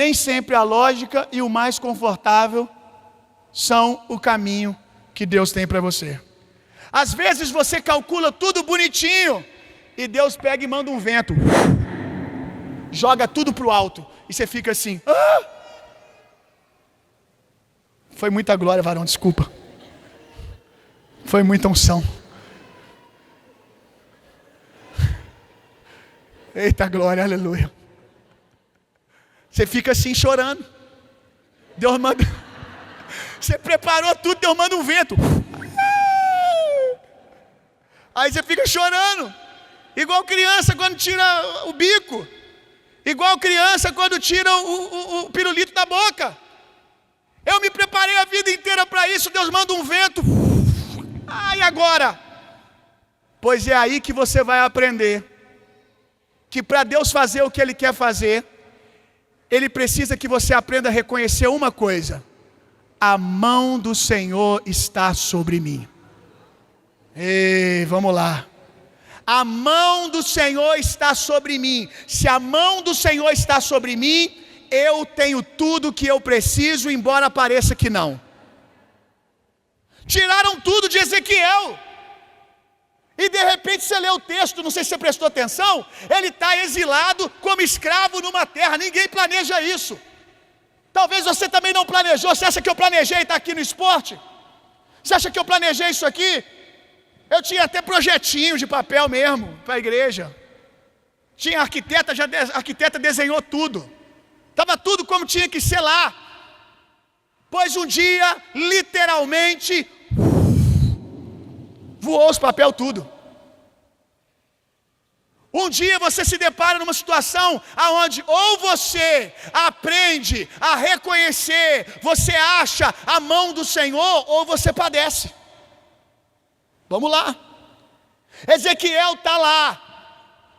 Nem sempre a lógica e o mais confortável são o caminho que Deus tem para você. Às vezes você calcula tudo bonitinho e Deus pega e manda um vento, joga tudo pro alto e você fica assim: ah! Foi muita glória, varão, desculpa. Foi muita unção. Eita glória, aleluia. Você fica assim chorando. Deus manda. Você preparou tudo, Deus manda um vento. Aí você fica chorando. Igual criança quando tira o bico. Igual criança quando tira o pirulito da boca. Eu me preparei a vida inteira para isso. Deus manda um vento. E agora? Pois é aí que você vai aprender que para Deus fazer o que Ele quer fazer, Ele precisa que você aprenda a reconhecer uma coisa: a mão do Senhor está sobre mim. Ei, vamos lá. A mão do Senhor está sobre mim. Se a mão do Senhor está sobre mim, eu tenho tudo que eu preciso, embora pareça que não. Tiraram tudo de Ezequiel. E de repente você lê o texto, não sei se você prestou atenção, ele está exilado como escravo numa terra. Ninguém planeja isso. Talvez você também não planejou. Você acha que eu planejei estar aqui no esporte? Você acha que eu planejei isso aqui? Eu tinha até projetinho de papel mesmo para a igreja. Tinha arquiteta, a arquiteta desenhou tudo. Estava tudo como tinha que ser lá. Pois um dia, literalmente, voou os papel tudo. Um dia você se depara numa situação aonde ou você aprende a reconhecer, você acha a mão do Senhor, ou você padece. Vamos lá. Ezequiel está lá,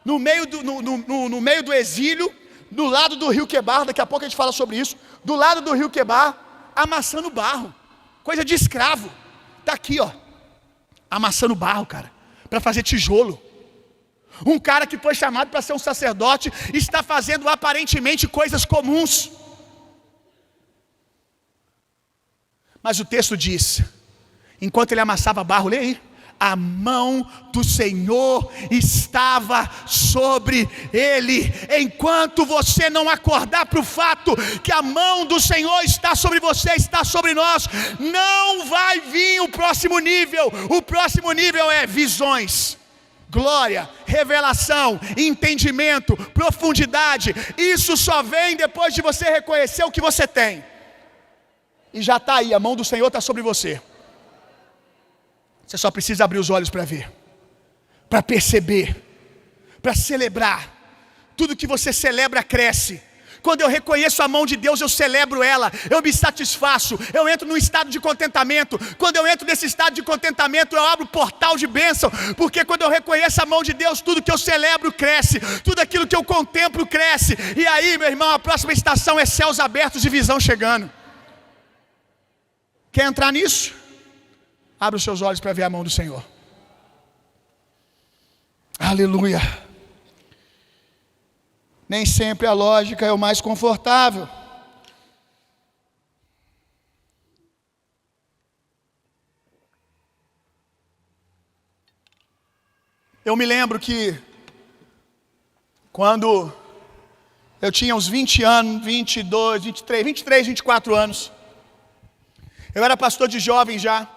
no meio do exílio, do lado do rio Quebar. Daqui a pouco a gente fala sobre isso. Do lado do rio Quebar, amassando barro. Coisa de escravo. Está aqui, ó, amassando barro, cara, para fazer tijolo. Um cara que foi chamado para ser um sacerdote está fazendo aparentemente coisas comuns. Mas o texto diz, enquanto ele amassava barro, lê aí, a mão do Senhor estava sobre ele. Enquanto você não acordar para o fato que a mão do Senhor está sobre você, está sobre nós, não vai vir o próximo nível. O próximo nível é visões, glória, revelação, entendimento, profundidade. Isso só vem depois de você reconhecer o que você tem. E já está aí, a mão do Senhor está sobre você. Você só precisa abrir os olhos para ver, para perceber, para celebrar. Tudo que você celebra cresce. Quando eu reconheço a mão de Deus, eu celebro ela, eu me satisfaço, eu entro num estado de contentamento. Quando eu entro nesse estado de contentamento, eu abro o portal de bênção, porque quando eu reconheço a mão de Deus, tudo que eu celebro cresce, tudo aquilo que eu contemplo cresce. E aí, meu irmão, a próxima estação é céus abertos e visão chegando. Quer entrar nisso? Abra os seus olhos para ver a mão do Senhor. Aleluia. Nem sempre a lógica é o mais confortável. Eu me lembro que quando eu tinha uns 20 anos, 22, 23, 24 anos, eu era pastor de jovens já.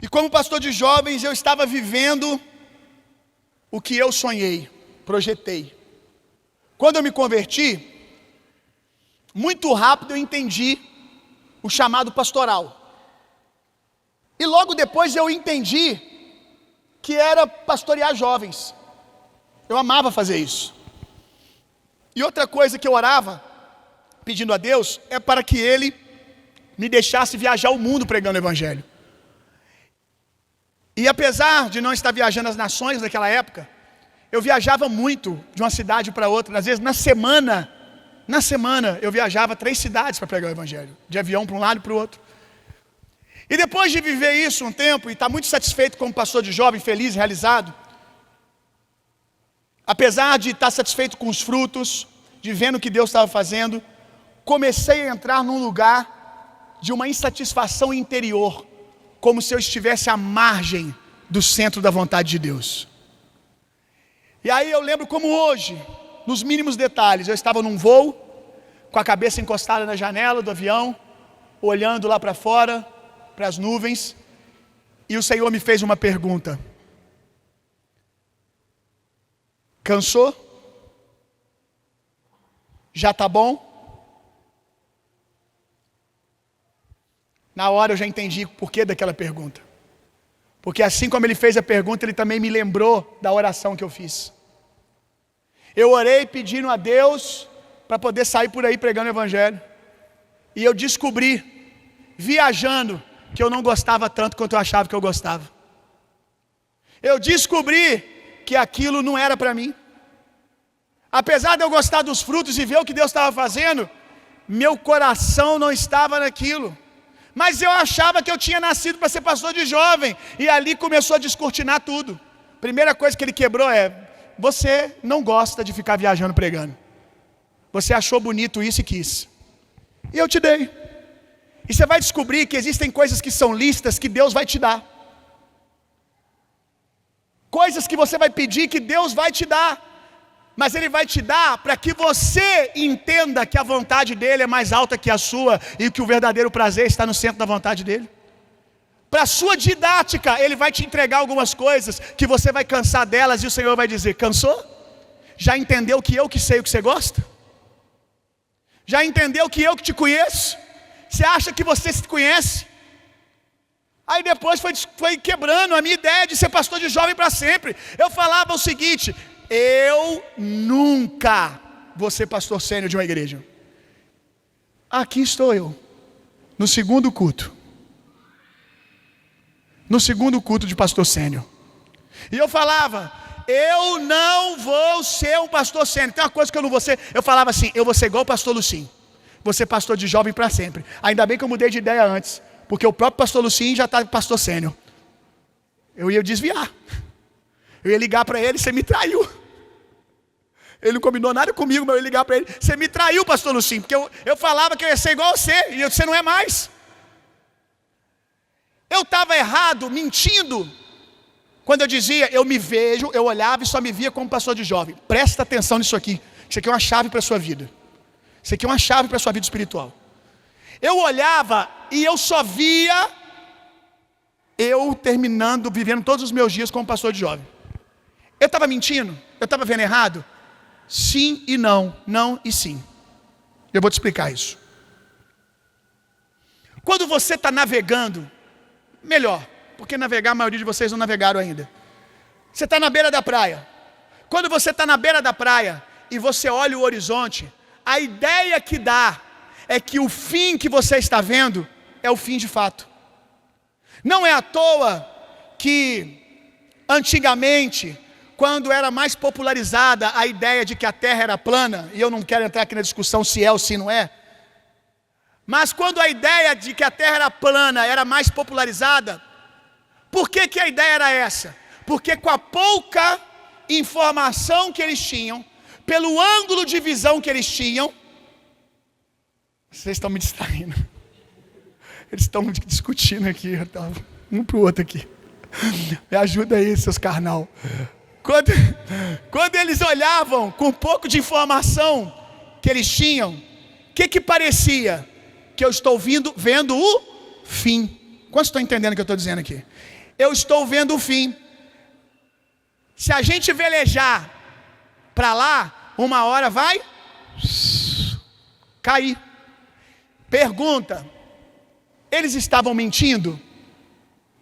E como pastor de jovens, eu estava vivendo o que eu sonhei, projetei. Quando eu me converti, muito rápido eu entendi o chamado pastoral. E logo depois eu entendi que era pastorear jovens. Eu amava fazer isso. E outra coisa que eu orava, pedindo a Deus, é para que Ele me deixasse viajar o mundo pregando o Evangelho. E apesar de não estar viajando as nações naquela época, eu viajava muito de uma cidade para outra. Às vezes na semana eu viajava 3 cidades para pregar o Evangelho, de avião para um lado e para o outro. E depois de viver isso um tempo e estar muito satisfeito como pastor de jovem, feliz, realizado, apesar de estar satisfeito com os frutos, de vendo o que Deus estava fazendo, comecei a entrar num lugar de uma insatisfação interior, como se eu estivesse à margem do centro da vontade de Deus. E aí eu lembro como hoje, nos mínimos detalhes, eu estava num voo, com a cabeça encostada na janela do avião, olhando lá para fora, para as nuvens, e o Senhor me fez uma pergunta: cansou? Já está bom? Na hora eu já entendi o porquê daquela pergunta. Porque assim como ele fez a pergunta, ele também me lembrou da oração que eu fiz. Eu orei pedindo a Deus para poder sair por aí pregando o evangelho. E eu descobri, viajando, que eu não gostava tanto quanto eu achava que eu gostava. Eu descobri que aquilo não era para mim. Apesar de eu gostar dos frutos e ver o que Deus estava fazendo, meu coração não estava naquilo. Mas eu achava que eu tinha nascido para ser pastor de jovem. E ali começou a descortinar tudo. Primeira coisa que ele quebrou é: você não gosta de ficar viajando pregando. Você achou bonito isso e quis. E eu te dei. E você vai descobrir que existem coisas que são listas que Deus vai te dar. Coisas que você vai pedir que Deus vai te dar. Mas Ele vai te dar para que você entenda que a vontade dEle é mais alta que a sua e que o verdadeiro prazer está no centro da vontade dEle. Para a sua didática, Ele vai te entregar algumas coisas que você vai cansar delas e o Senhor vai dizer: cansou? Já entendeu que eu que sei o que você gosta? Já entendeu que eu que te conheço? Você acha que você se conhece? Aí depois foi quebrando a minha ideia de ser pastor de jovem para sempre. Eu falava o seguinte: eu nunca vou ser pastor sênior de uma igreja. Aqui estou eu, no segundo culto. No segundo culto de pastor sênior. E eu falava: eu não vou ser um pastor sênior. Tem uma coisa que eu não vou ser. Eu falava assim: eu vou ser igual o pastor Lucim. Vou ser pastor de jovem para sempre. Ainda bem que eu mudei de ideia antes, porque o próprio pastor Lucim já está pastor sênior. Eu ia desviar. Eu ia ligar para ele: você me traiu. Ele não combinou nada comigo, mas eu ia ligar para ele: você me traiu, pastor Lucim, porque eu falava que eu ia ser igual a você, e você não é mais. Eu estava errado, mentindo, quando eu dizia: eu me vejo, eu olhava e só me via como pastor de jovem. Presta atenção nisso aqui. Isso aqui é uma chave para a sua vida. Isso aqui é uma chave para a sua vida espiritual. Eu olhava e eu só via eu terminando, vivendo todos os meus dias como pastor de jovem. Eu estava mentindo? Eu estava vendo errado? Sim e não, não e sim. Eu vou te explicar isso. Quando você está navegando, melhor, porque navegar a maioria de vocês não navegaram ainda. Você está na beira da praia. Quando você está na beira da praia e você olha o horizonte, a ideia que dá é que o fim que você está vendo é o fim de fato. Não é à toa que antigamente, quando era mais popularizada a ideia de que a Terra era plana, e eu não quero entrar aqui na discussão se é ou se não é, mas quando a ideia de que a Terra era plana era mais popularizada, por que a ideia era essa? Porque com a pouca informação que eles tinham, pelo ângulo de visão que eles tinham, vocês estão me distraindo, eles estão discutindo aqui, um para o outro aqui, me ajuda aí, seus carnal. Quando eles olhavam com um pouco de informação que eles tinham, o que parecia? Que eu estou vendo o fim. Quantos estão entendendo o que eu estou dizendo aqui? Eu estou vendo o fim. Se a gente velejar para lá, uma hora vai cair. Pergunta: eles estavam mentindo?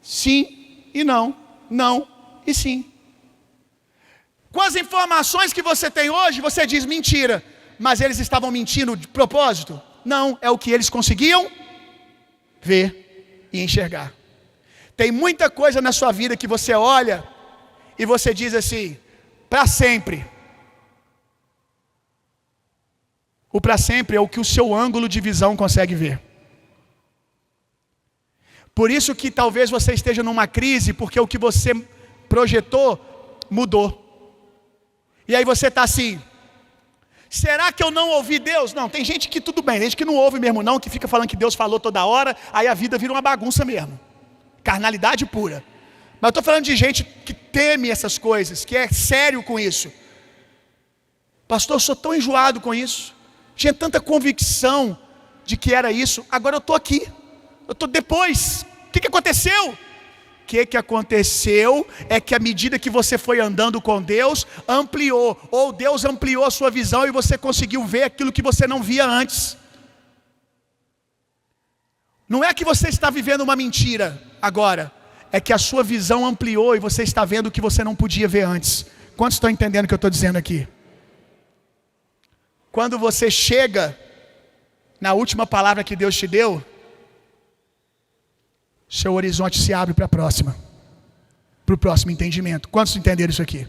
Sim e não, não e sim. Com as informações que você tem hoje, você diz mentira, mas eles estavam mentindo de propósito? Não, é o que eles conseguiam ver e enxergar. Tem muita coisa na sua vida que você olha e você diz assim: para sempre. O para sempre é o que o seu ângulo de visão consegue ver. Por isso que talvez você esteja numa crise, porque o que você projetou mudou. E aí você está assim: Será que eu não ouvi Deus? Não, tem gente que tudo bem, tem gente que não ouve mesmo não, que fica falando que Deus falou toda hora, aí a vida vira uma bagunça mesmo. Carnalidade pura. Mas eu estou falando de gente que teme essas coisas, que é sério com isso. Pastor, eu sou tão enjoado com isso. Tinha tanta convicção de que era isso, agora eu estou aqui. Eu estou depois. O que aconteceu? O que aconteceu é que à medida que você foi andando com Deus, ampliou, ou Deus ampliou a sua visão e você conseguiu ver aquilo que você não via antes. Não é que você está vivendo uma mentira agora, é que a sua visão ampliou e você está vendo o que você não podia ver antes. Quantos estão entendendo o que eu estou dizendo aqui? Quando você chega na última palavra que Deus te deu, seu horizonte se abre para a próxima, para o próximo entendimento. Quantos entenderam isso aqui?